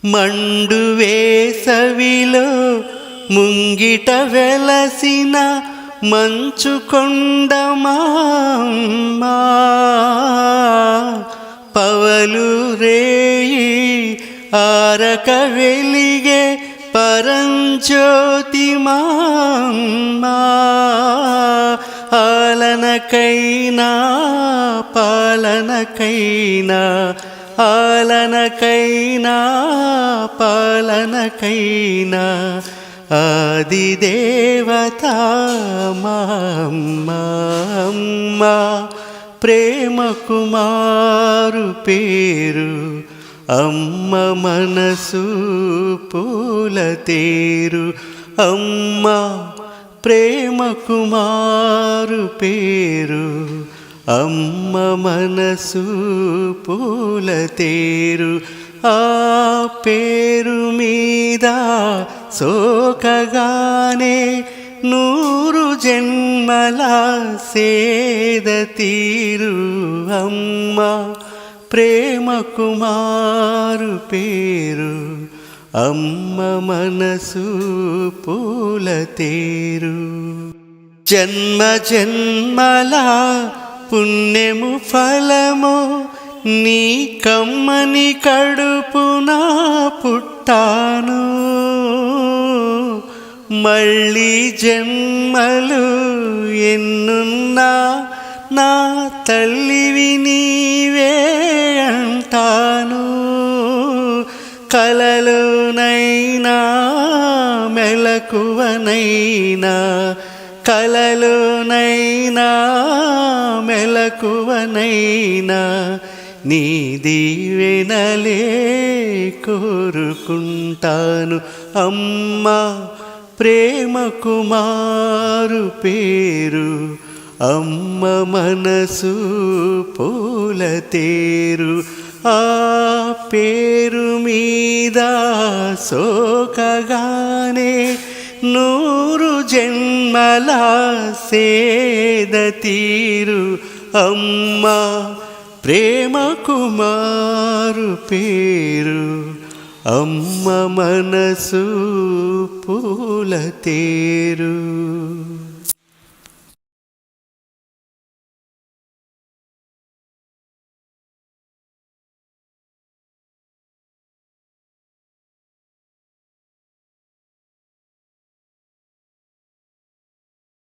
మండు వేసవిలో ముంగిట వెలసిన మంచు కొండమా పవలు రేయి ఆరక వెలిగే పరంజ్యోతి ఆలనకైనా పాలనకైనా ఆలనకైనా పాలనకైనా ఆదిదేవత మా అమ్మ ప్రేమ కుమారు పేరు అమ్మ మనసు పూల తేరు అమ్మ ప్రేమ కుమారు పేరు అమ్మ మనసు పూల తేరు ఆ పేరు మీద సోకగానే 100 జన్మల సేద తీరు అమ్మ ప్రేమ కుమారు పేరు అమ్మ మనసు పూల తేరు జన్మ జన్మల పుణ్యము ఫలము నీ కమ్మని కడుపున పుట్టాను మళ్ళీ జన్మలు ఎన్నున్నా నా తల్లివి నీవే అంటాను కలలోనైనా మెలకువనైనా కలలోనైనా మెలకువనైనా నీ దీవెనలే కోరుకుంటాను అమ్మ ప్రేమ కుమారు పేరు అమ్మ మనసు పూల తేరు ఆ పేరు మీద సోకగానే 100 జన్మల సేద తీరు అమ్మ ప్రేమ కుమారు పేరు అమ్మ మనసు పూల తేరు.